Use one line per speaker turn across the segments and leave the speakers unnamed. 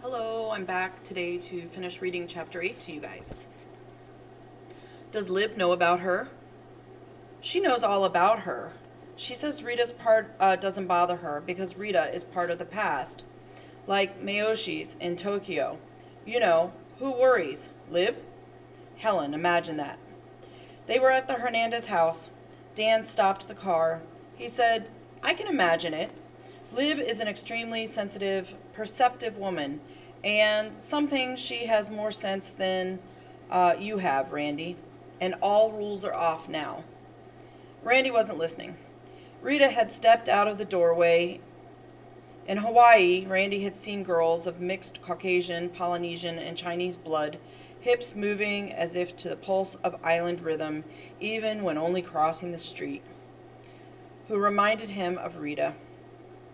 Hello, I'm back today to finish reading chapter 8 to you guys. Does Lib know about her? She knows all about her. She says Rita's part doesn't bother her because Rita is part of the past, like Mayoshi's in Tokyo. You know, who worries? Lib? Helen, imagine that. They were at the Hernandez house. Dan stopped the car. He said, I can imagine it. Lib is an extremely sensitive, perceptive woman, and some things she has more sense than you have, Randy. And all rules are off now. Randy wasn't listening. Rita had stepped out of the doorway. In Hawaii, Randy had seen girls of mixed Caucasian, Polynesian, and Chinese blood, hips moving as if to the pulse of island rhythm, even when only crossing the street, who reminded him of Rita.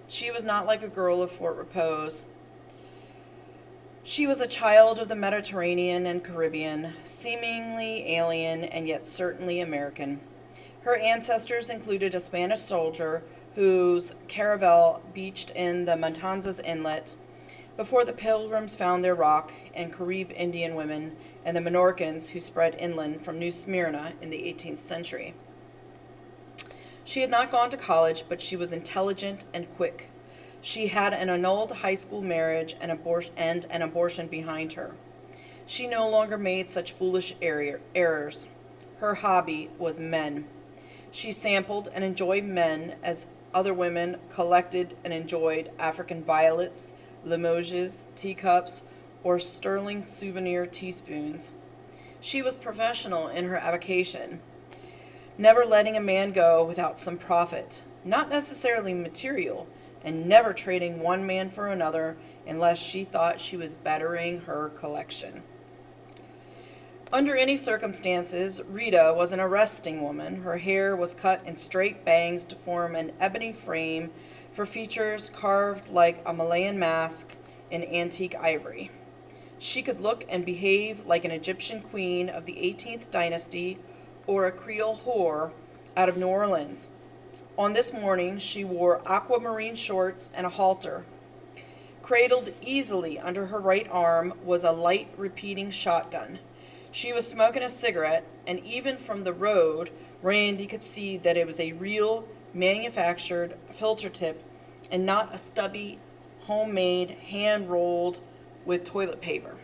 She was not like a girl of Fort Repose. She was a child of the Mediterranean and Caribbean, seemingly alien and yet certainly American. Her ancestors included a Spanish soldier whose caravel beached in the Matanzas Inlet before the Pilgrims found their rock, and Carib Indian women, and the Menorcans who spread inland from New Smyrna in the 18th century. She had not gone to college, but she was intelligent and quick. She had an annulled high school marriage and an abortion behind her. She no longer made such foolish errors. Her hobby was men. She sampled and enjoyed men as other women collected and enjoyed African violets, limoges, teacups, or sterling souvenir teaspoons. She was professional in her avocation, never letting a man go without some profit, not necessarily material, and never trading one man for another unless she thought she was bettering her collection. Under any circumstances, Rita was an arresting woman. Her hair was cut in straight bangs to form an ebony frame for features carved like a Malayan mask in antique ivory. She could look and behave like an Egyptian queen of the 18th dynasty or a Creole whore out of New Orleans. On this morning, she wore aquamarine shorts and a halter. Cradled easily under her right arm was a light repeating shotgun. She was smoking a cigarette, and even from the road, Randy could see that it was a real, manufactured filter tip and not a stubby, homemade, hand-rolled with toilet paper.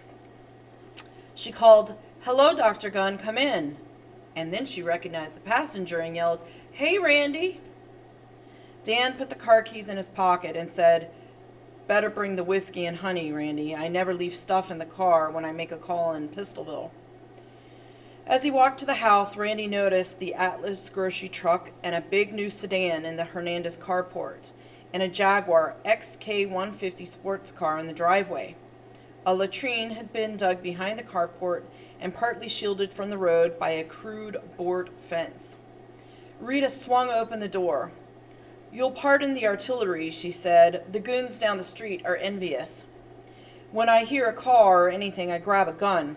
She called, "Hello, Dr. Gunn, come in." And then she recognized the passenger and yelled, "Hey, Randy." Dan put the car keys in his pocket and said, "Better bring the whiskey and honey, Randy. I never leave stuff in the car when I make a call in Pistolville." As he walked to the house, Randy noticed the Atlas grocery truck and a big new sedan in the Hernandez carport, and a Jaguar XK150 sports car in the driveway. A latrine had been dug behind the carport and partly shielded from the road by a crude board fence. Rita swung open the door. "You'll pardon the artillery," she said. "The goons down the street are envious. When I hear a car or anything, I grab a gun.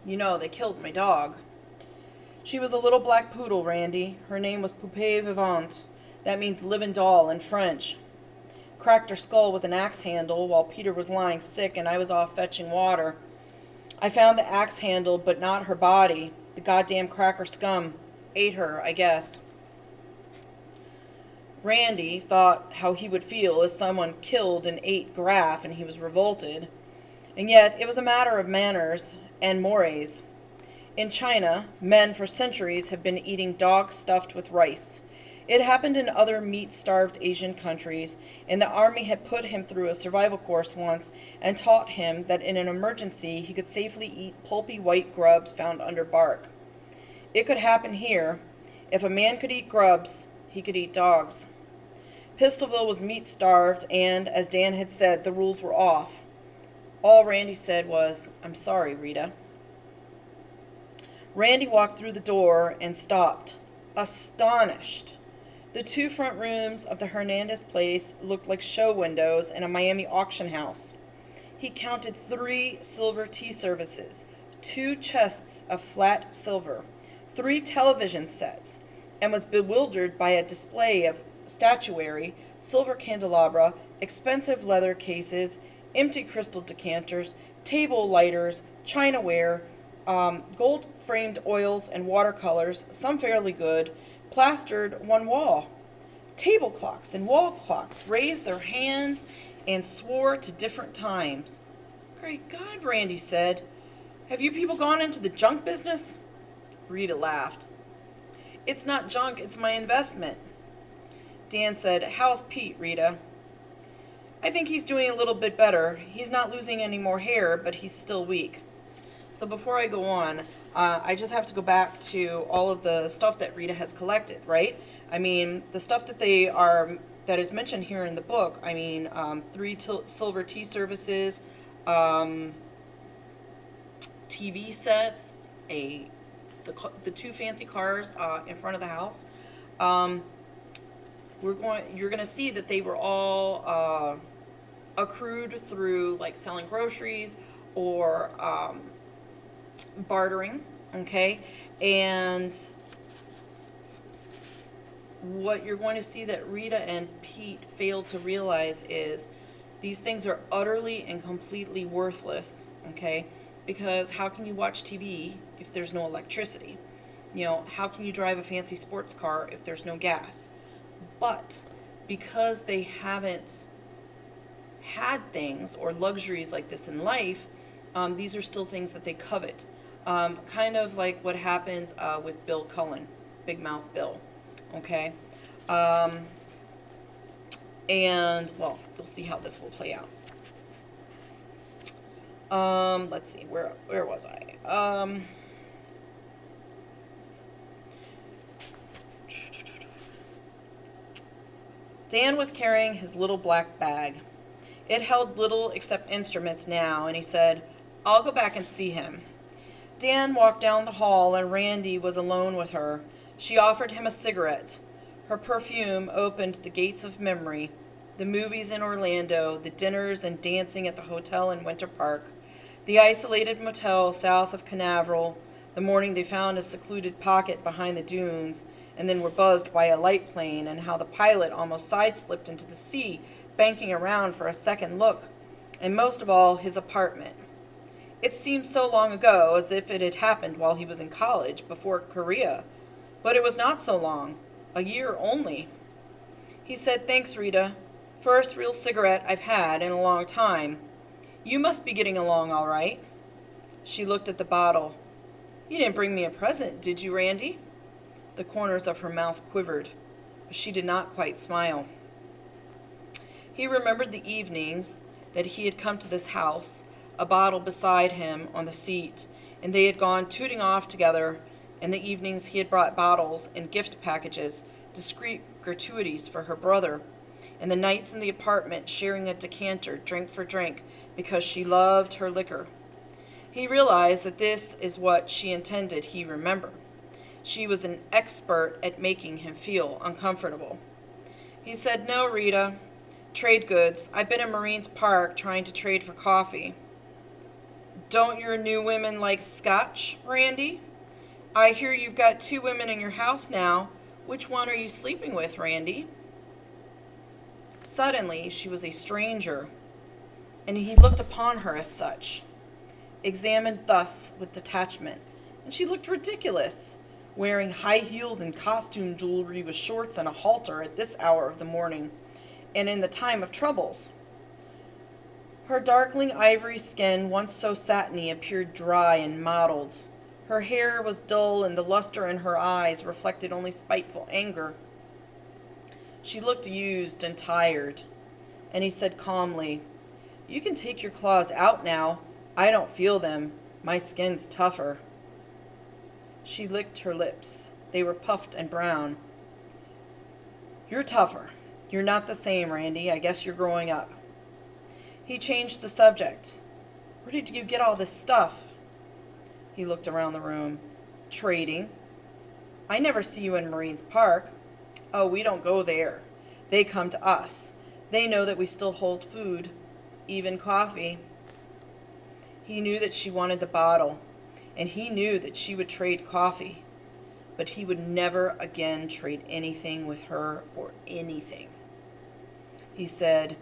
You know, they killed my dog." She was a little black poodle, Randy. Her name was Poupée Vivante. That means living doll in French. Cracked her skull with an axe handle while Peter was lying sick and I was off fetching water. I found the axe handle, but not her body. The goddamn cracker scum ate her, I guess. Randy thought how he would feel if someone killed and ate Graff and he was revolted. And yet it was a matter of manners and mores. In China, men for centuries have been eating dog stuffed with rice. It happened in other meat-starved Asian countries, and the army had put him through a survival course once and taught him that in an emergency he could safely eat pulpy white grubs found under bark. It could happen here. If a man could eat grubs, he could eat dogs. Pistolville was meat-starved, and, as Dan had said, the rules were off. All Randy said was, "I'm sorry, Rita." Randy walked through the door and stopped, astonished. The two front rooms of the Hernandez place looked like show windows in a Miami auction house. He counted 3 silver tea services, 2 chests of flat silver, 3 television sets, and was bewildered by a display of statuary, silver candelabra, expensive leather cases, empty crystal decanters, table lighters, chinaware, gold-framed oils and watercolors, some fairly good, plastered one wall. Table clocks and wall clocks raised their hands and swore to different times. Great God, Randy said. Have you people gone into the junk business? Rita laughed. It's not junk, it's my investment. Dan said, how's Pete, Rita? I think he's doing a little bit better. He's not losing any more hair, but he's still weak. So before I go on, I just have to go back to all of the stuff that Rita has collected, right? I mean, the stuff that that is mentioned here in the book. I mean, 3 silver tea services, TV sets, the 2 fancy cars in front of the house. You're going to see that they were all accrued through like selling groceries or bartering, okay? And what you're going to see that Rita and Pete failed to realize is these things are utterly and completely worthless, okay? Because how can you watch TV if there's no electricity? You know, how can you drive a fancy sports car if there's no gas? But because they haven't had things or luxuries like this in life, these are still things that they covet. Kind of like what happened with Bill Cullen, Big Mouth Bill, okay? And, well, you'll see how this will play out. Let's see, where was I? Dan was carrying his little black bag. It held little except instruments now, and he said, I'll go back and see him. Dan walked down the hall, and Randy was alone with her. She offered him a cigarette. Her perfume opened the gates of memory, the movies in Orlando, the dinners and dancing at the hotel in Winter Park, the isolated motel south of Canaveral, the morning they found a secluded pocket behind the dunes, and then were buzzed by a light plane, and how the pilot almost sideslipped into the sea, banking around for a second look, and most of all, his apartment. It seemed so long ago, as if it had happened while he was in college, before Korea. But it was not so long. A year only. He said, thanks, Rita. First real cigarette I've had in a long time. You must be getting along all right. She looked at the bottle. You didn't bring me a present, did you, Randy? The corners of her mouth quivered. She did not quite smile. He remembered the evenings that he had come to this house, a bottle beside him on the seat, and they had gone tooting off together, and the evenings he had brought bottles and gift packages, discreet gratuities for her brother, and the nights in the apartment sharing a decanter, drink for drink, because she loved her liquor. He realized that this is what she intended he remember. She was an expert at making him feel uncomfortable. He said, no, Rita. Trade goods. I've been in Marines Park trying to trade for coffee. Don't your new women like scotch, Randy? I hear you've got 2 women in your house now. Which one are you sleeping with, Randy? Suddenly, she was a stranger, and he looked upon her as such, examined thus with detachment, and she looked ridiculous, wearing high heels and costume jewelry with shorts and a halter at this hour of the morning, and in the time of troubles. Her darkling ivory skin, once so satiny, appeared dry and mottled. Her hair was dull, and the luster in her eyes reflected only spiteful anger. She looked used and tired, and he said calmly, you can take your claws out now. I don't feel them. My skin's tougher. She licked her lips. They were puffed and brown. You're tougher. You're not the same, Randy. I guess you're growing up. He changed the subject. Where did you get all this stuff? He looked around the room. Trading. I never see you in Marines Park. Oh, we don't go there. They come to us. They know that we still hold food, even coffee. He knew that she wanted the bottle, and he knew that she would trade coffee, but he would never again trade anything with her for anything. He said,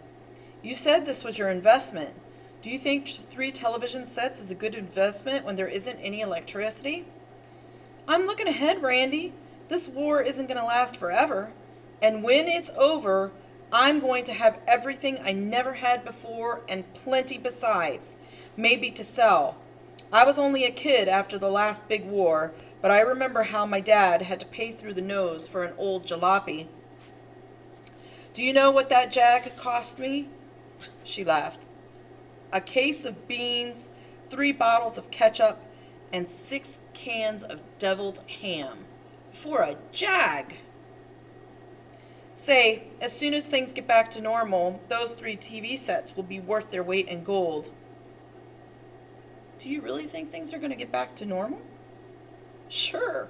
You said this was your investment. Do you think 3 television sets is a good investment when there isn't any electricity? I'm looking ahead, Randy. This war isn't going to last forever. And when it's over, I'm going to have everything I never had before and plenty besides, maybe to sell. I was only a kid after the last big war, but I remember how my dad had to pay through the nose for an old jalopy. Do you know what that jag cost me? She laughed. A case of beans, 3 bottles of ketchup, and 6 cans of deviled ham. For a jag! Say, as soon as things get back to normal, those 3 TV sets will be worth their weight in gold. Do you really think things are going to get back to normal? Sure.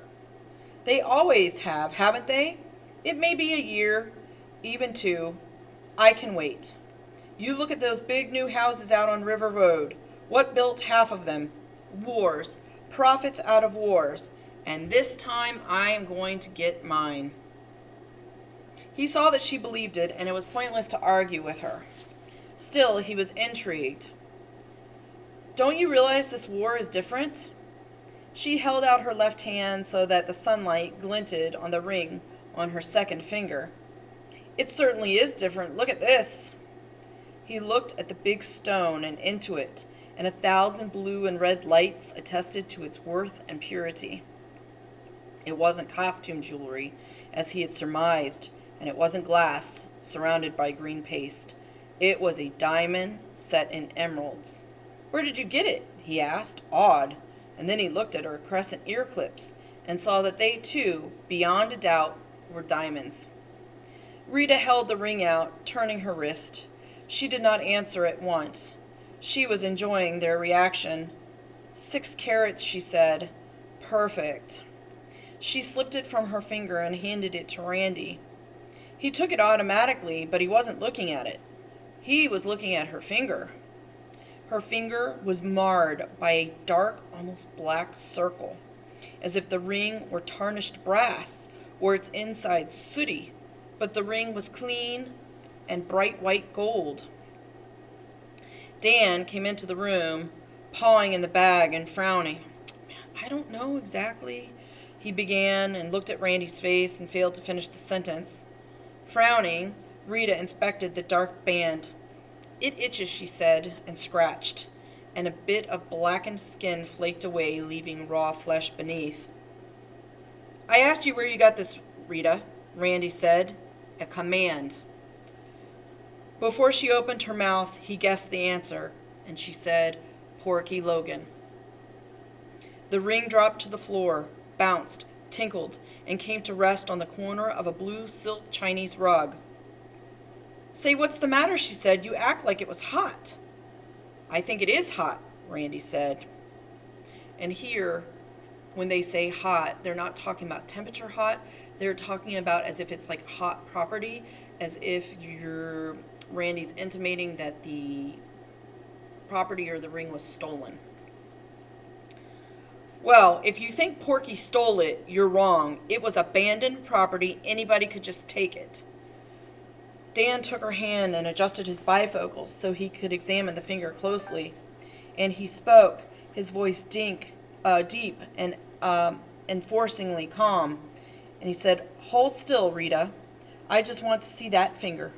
They always have, haven't they? It may be a year, even 2. I can wait. You look at those big new houses out on River Road. What built half of them? Wars. Profits out of wars. And this time I am going to get mine. He saw that she believed it, and it was pointless to argue with her. Still, he was intrigued. Don't you realize this war is different? She held out her left hand so that the sunlight glinted on the ring on her second finger. It certainly is different. Look at this. He looked at the big stone and into it, and 1,000 blue and red lights attested to its worth and purity. It wasn't costume jewelry, as he had surmised, and it wasn't glass surrounded by green paste. It was a diamond set in emeralds. Where did you get it? He asked, awed, and then he looked at her crescent ear clips and saw that they too, beyond a doubt, were diamonds. Rita held the ring out, turning her wrist. She did not answer at once. She was enjoying their reaction. 6 carats, she said. Perfect. She slipped it from her finger and handed it to Randy. He took it automatically, but he wasn't looking at it. He was looking at her finger. Her finger was marred by a dark, almost black circle, as if the ring were tarnished brass or its inside sooty, but the ring was clean and bright white gold. Dan came into the room, pawing in the bag and frowning. I don't know exactly, he began, and looked at Randy's face and failed to finish the sentence. Frowning, Rita inspected the dark band. It itches, she said, and scratched, and a bit of blackened skin flaked away, leaving raw flesh beneath. I asked you where you got this, Rita, Randy said. A command. Before she opened her mouth, he guessed the answer, and she said, Porky Logan. The ring dropped to the floor, bounced, tinkled, and came to rest on the corner of a blue silk Chinese rug. Say, what's the matter, she said. You act like it was hot. I think it is hot, Randy said. And here, when they say hot, they're not talking about temperature hot. They're talking about as if it's like hot property, as if Randy's intimating that the property or the ring was stolen. Well, if you think Porky stole it, you're wrong. It was abandoned property. Anybody could just take it. Dan took her hand and adjusted his bifocals so he could examine the finger closely. And he spoke, his voice deep and enforcingly calm. And he said, Hold still, Rita. I just want to see that finger.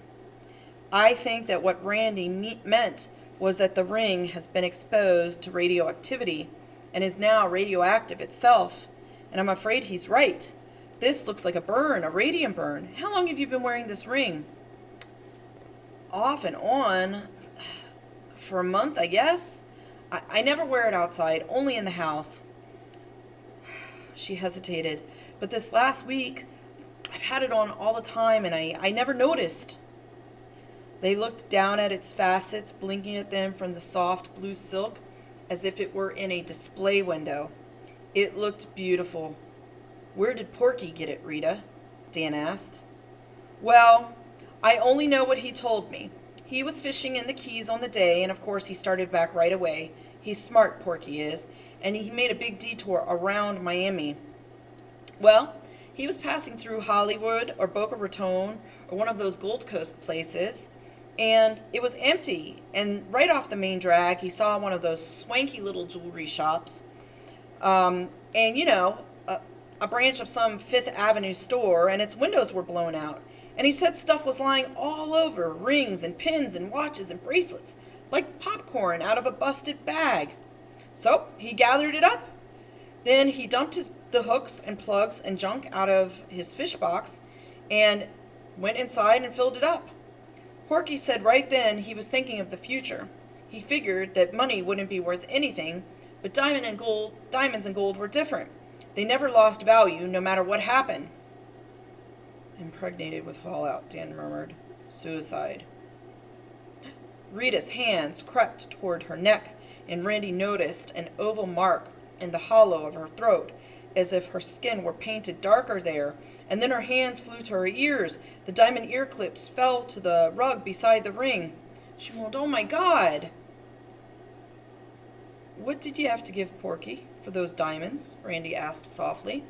I think that what Randy meant was that the ring has been exposed to radioactivity and is now radioactive itself. And I'm afraid he's right. This looks like a burn, a radium burn. How long have you been wearing this ring? Off and on. For a month, I guess. I never wear it outside, only in the house. She hesitated. But this last week, I've had it on all the time, and I never noticed. They looked down at its facets, blinking at them from the soft blue silk, as if it were in a display window. It looked beautiful. Where did Porky get it, Rita? Dan asked. Well, I only know what he told me. He was fishing in the Keys on the day, and of course he started back right away. He's smart, Porky is, and he made a big detour around Miami. Well, he was passing through Hollywood or Boca Raton or one of those Gold Coast places, and it was empty. And right off the main drag, he saw one of those swanky little jewelry shops, and a branch of some Fifth Avenue store, and its windows were blown out. And he said stuff was lying all over, rings and pins and watches and bracelets, like popcorn out of a busted bag. So he gathered it up. Then he dumped the hooks and plugs and junk out of his fish box and went inside and filled it up. Porky said right then he was thinking of the future. He figured that money wouldn't be worth anything, but diamonds and gold were different. They never lost value, no matter what happened. Impregnated with fallout, Dan murmured. Suicide. Rita's hands crept toward her neck, and Randy noticed an oval mark in the hollow of her throat, as if her skin were painted darker there, and then her hands flew to her ears. The diamond ear clips fell to the rug beside the ring. She moaned, "Oh my God!" "What did you have to give Porky for those diamonds?" Randy asked softly.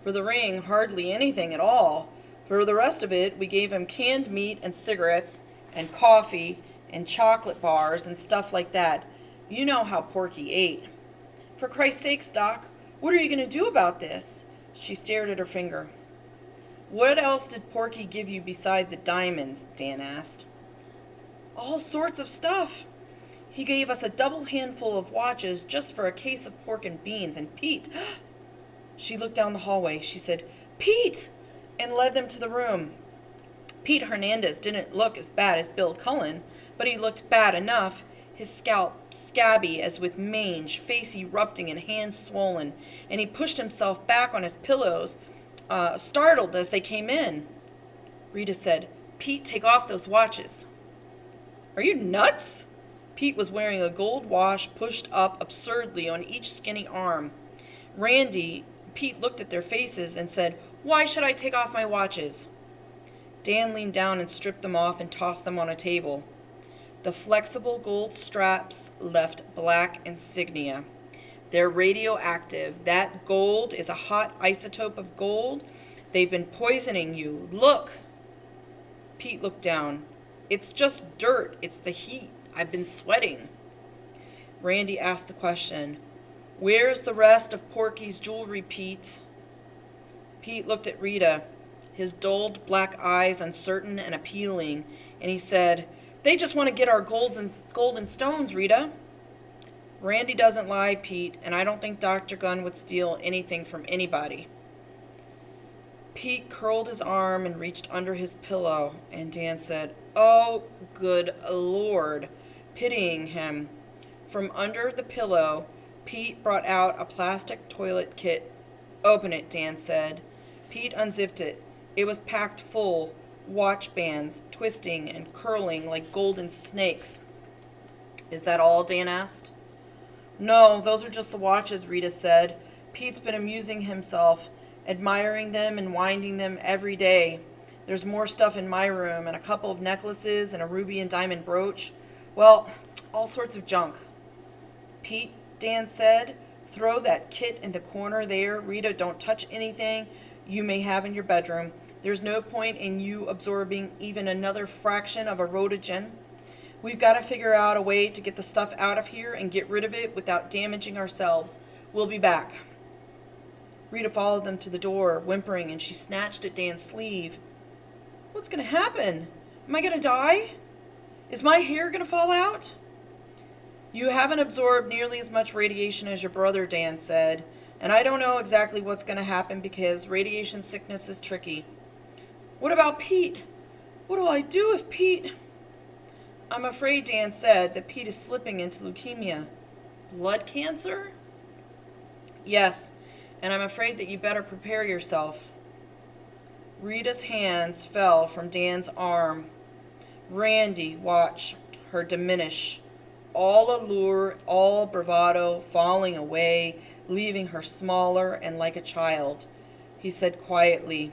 "For the ring, hardly anything at all. For the rest of it, we gave him canned meat and cigarettes and coffee and chocolate bars and stuff like that. You know how Porky ate." "For Christ's sakes, Doc, what are you going to do about this?" She stared at her finger. "What else did Porky give you beside the diamonds?" Dan asked. "All sorts of stuff. He gave us a double handful of watches just for a case of pork and beans, and Pete..." She looked down the hallway. She said, "Pete!" and led them to the room. Pete Hernandez didn't look as bad as Bill Cullen, but he looked bad enough, his scalp scabby as with mange, face erupting and hands swollen, and he pushed himself back on his pillows, startled as they came in. Rita said, "Pete, take off those watches." "Are you nuts?" Pete was wearing a gold watch pushed up absurdly on each skinny arm. Pete looked at their faces and said, "Why should I take off my watches?" Dan leaned down and stripped them off and tossed them on a table. The flexible gold straps left black insignia. "They're radioactive. That gold is a hot isotope of gold. They've been poisoning you. Look." Pete looked down. "It's just dirt. It's the heat. I've been sweating." Randy asked the question, "Where's the rest of Porky's jewelry, Pete?" Pete looked at Rita, his dulled black eyes uncertain and appealing, and he said, "They just want to get our golden stones, Rita." "Randy doesn't lie, Pete, and I don't think Dr. Gunn would steal anything from anybody." Pete curled his arm and reached under his pillow, and Dan said, "Oh, good Lord," pitying him. From under the pillow, Pete brought out a plastic toilet kit. "Open it," Dan said. Pete unzipped it. It was packed full, watch bands, twisting and curling like golden snakes. "Is that all?" Dan asked. "No, those are just the watches," Rita said. "Pete's been amusing himself, admiring them and winding them every day. There's more stuff in my room, and a couple of necklaces and a ruby and diamond brooch. Well, all sorts of junk." "Pete," Dan said, "throw that kit in the corner there. Rita, don't touch anything you may have in your bedroom. There's no point in you absorbing even another fraction of a rhodogen. We've got to figure out a way to get the stuff out of here and get rid of it without damaging ourselves. We'll be back." Rita followed them to the door, whimpering, and she snatched at Dan's sleeve. "What's going to happen? Am I going to die? Is my hair going to fall out?" "You haven't absorbed nearly as much radiation as your brother," Dan said, "and I don't know exactly what's going to happen because radiation sickness is tricky." "What about Pete? What do I do if Pete..." "I'm afraid," Dan said, "that Pete is slipping into leukemia." "Blood cancer?" "Yes, and I'm afraid that you better prepare yourself." Rita's hands fell from Dan's arm. Randy watched her diminish, all allure, all bravado, falling away, leaving her smaller and like a child. He said quietly,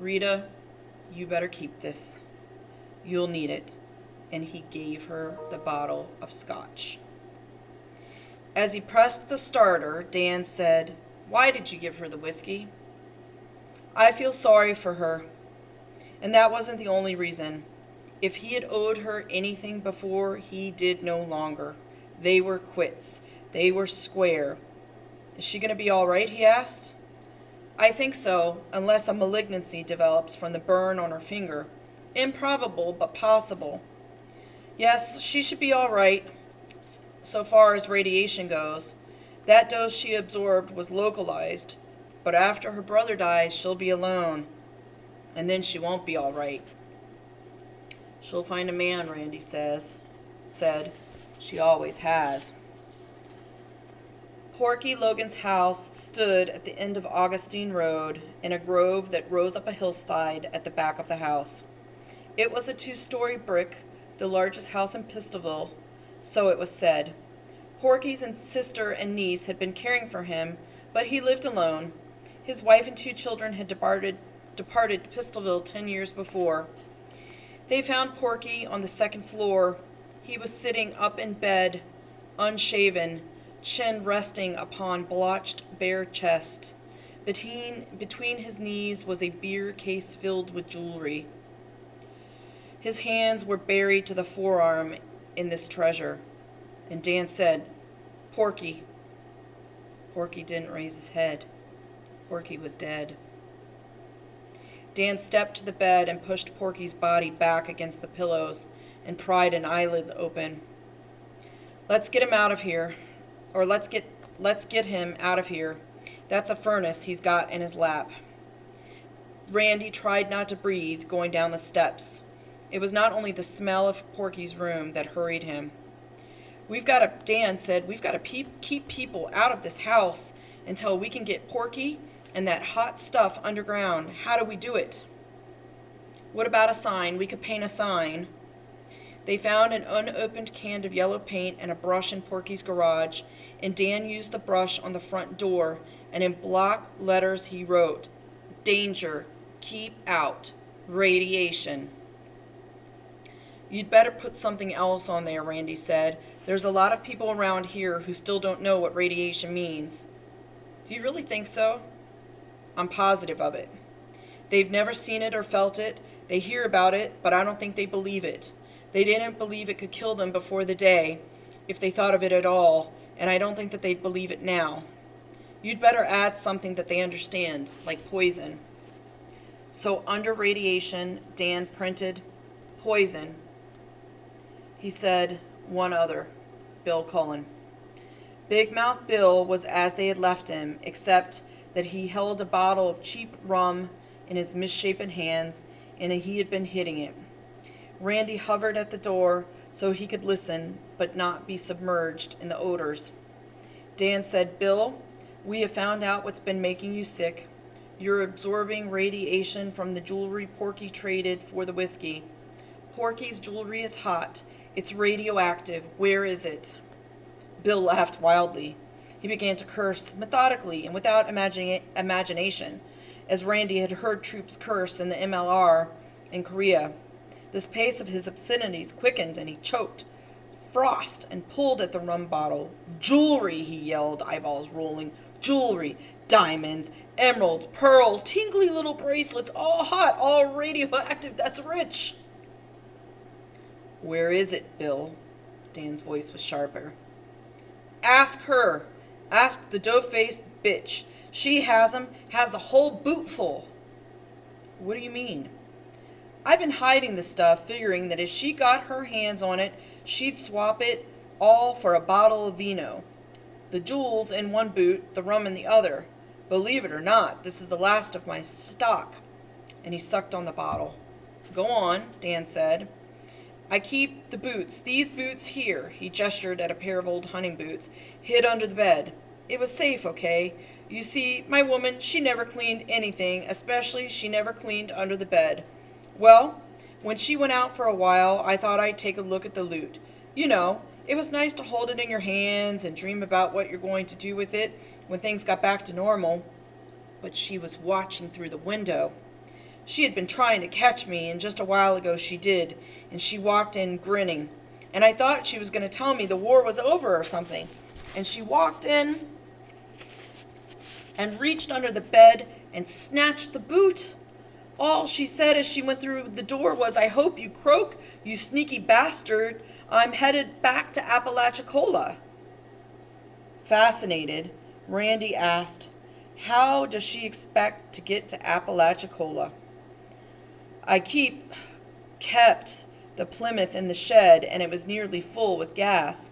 "Rita, you better keep this. You'll need it." And he gave her the bottle of scotch. As he pressed the starter, Dan said, "Why did you give her the whiskey?" "I feel sorry for her. And that wasn't the only reason." If he had owed her anything before, he did no longer. They were quits. They were square. Is she going to be all right, he asked. I think so, unless a malignancy develops from the burn on her finger. Improbable, but possible. Yes, she should be all right, so far as radiation goes. That dose she absorbed was localized, but after her brother dies, she'll be alone. And then she won't be all right. She'll find a man, Randy said. She always has. Porky Logan's house stood at the end of Augustine Road in a grove that rose up a hillside at the back of the house. It was a 2-story brick, the largest house in Pistolville, so it was said. Porky's sister and niece had been caring for him, but he lived alone. His wife and 2 children had departed Pistolville 10 years before. They found Porky on the 2nd floor. He was sitting up in bed, unshaven, chin resting upon blotched bare chest. Between his knees was a beer case filled with jewelry. His hands were buried to the forearm in this treasure. And Dan said, "Porky." Porky didn't raise his head. Porky was dead. Dan stepped to the bed and pushed Porky's body back against the pillows and pried an eyelid open. "Let's get him out of here. Or let's get him out of here. That's a furnace he's got in his lap." Randy tried not to breathe going down the steps. It was not only the smell of Porky's room that hurried him. Dan said, we've got to keep people out of this house until we can get Porky and that hot stuff underground. How do we do it? What about a sign? We could paint a sign. They found an unopened can of yellow paint and a brush in Porky's garage, and Dan used the brush on the front door, and in block letters he wrote, "Danger, keep out, radiation." "You'd better put something else on there," Randy said. "There's a lot of people around here who still don't know what radiation means." "Do you really think so?" "I'm positive of it. They've never seen it or felt it. They hear about it, but I don't think they believe it. They didn't believe it could kill them before the day, if they thought of it at all, and I don't think that they'd believe it now. You'd better add something that they understand, like poison." So under radiation, Dan printed poison. He said one other, Bill Cullen. Big Mouth Bill was as they had left him, except that he held a bottle of cheap rum in his misshapen hands, and he had been hitting it. Randy hovered at the door so he could listen, but not be submerged in the odors. Dan said, "Bill, we have found out what's been making you sick. You're absorbing radiation from the jewelry Porky traded for the whiskey. Porky's jewelry is hot. It's radioactive. Where is it?" Bill laughed wildly. He began to curse methodically and without imagination, as Randy had heard troops curse in the MLR in Korea. This pace of his obscenities quickened, and he choked, frothed, and pulled at the rum bottle. "Jewelry," he yelled, eyeballs rolling. "Jewelry, diamonds, emeralds, pearls, tinkly little bracelets, all hot, all radioactive. That's rich." "Where is it, Bill?" Dan's voice was sharper. "Ask her. Ask the dough-faced bitch. She has 'em, has the whole boot full." "What do you mean?" "I've been hiding the stuff, figuring that if she got her hands on it, she'd swap it all for a bottle of vino. The jewels in one boot, the rum in the other. Believe it or not, this is the last of my stock." And he sucked on the bottle. "Go on," Dan said. "I keep the boots, these boots here," he gestured at a pair of old hunting boots, "hid under the bed. It was safe, okay? You see, my woman, she never cleaned anything, especially she never cleaned under the bed. Well, when she went out for a while, I thought I'd take a look at the loot. You know, it was nice to hold it in your hands and dream about what you're going to do with it when things got back to normal. But she was watching through the window. She had been trying to catch me, and just a while ago she did, and she walked in grinning. And I thought she was going to tell me the war was over or something. And she walked in and reached under the bed and snatched the boot. All she said as she went through the door was, "I hope you croak, you sneaky bastard. I'm headed back to Apalachicola." Fascinated, Randy asked, "How does she expect to get to Apalachicola?" "I kept the Plymouth in the shed, and it was nearly full with gas,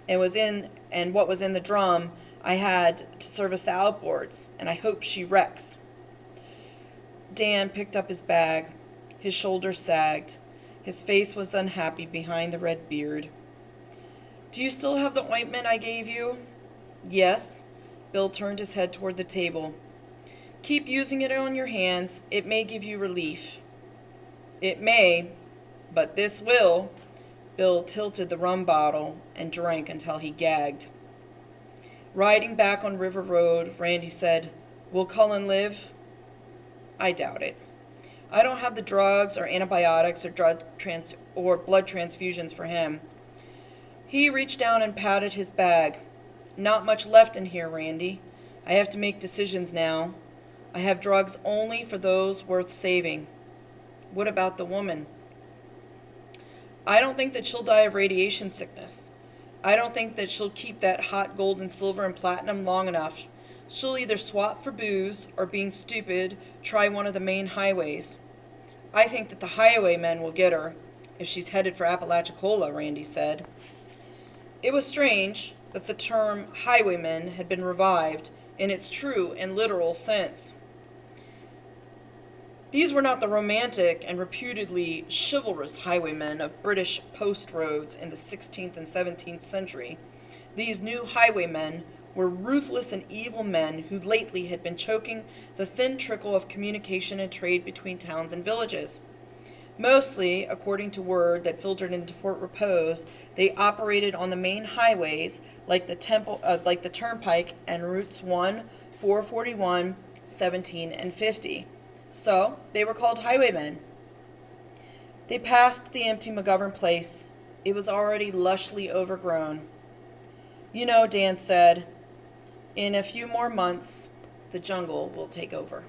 and what was in the drum I had to service the outboards, and I hope she wrecks." Dan picked up his bag. His shoulders sagged. His face was unhappy behind the red beard. "Do you still have the ointment I gave you?" "Yes." Bill turned his head toward the table. "Keep using it on your hands. It may give you relief." "It may, but this will." Bill tilted the rum bottle and drank until he gagged. Riding back on River Road, Randy said, "Will Cullen live?" "I doubt it. I don't have the drugs or antibiotics or blood transfusions for him." He reached down and patted his bag. "Not much left in here, Randy. I have to make decisions now. I have drugs only for those worth saving." "What about the woman?" "I don't think that she'll die of radiation sickness. I don't think that she'll keep that hot gold and silver and platinum long enough. She'll either swap for booze or, being stupid, try one of the main highways." "I think that the highwaymen will get her, if she's headed for Apalachicola," Randy said. It was strange that the term highwayman had been revived in its true and literal sense. These were not the romantic and reputedly chivalrous highwaymen of British post roads in the 16th and 17th century. These new highwaymen were ruthless and evil men who lately had been choking the thin trickle of communication and trade between towns and villages. Mostly, according to word that filtered into Fort Repose, they operated on the main highways like the Turnpike and routes 1, 441, 17, and 50. So, they were called highwaymen. They passed the empty McGovern place. It was already lushly overgrown. "You know," Dan said, "in a few more months, the jungle will take over."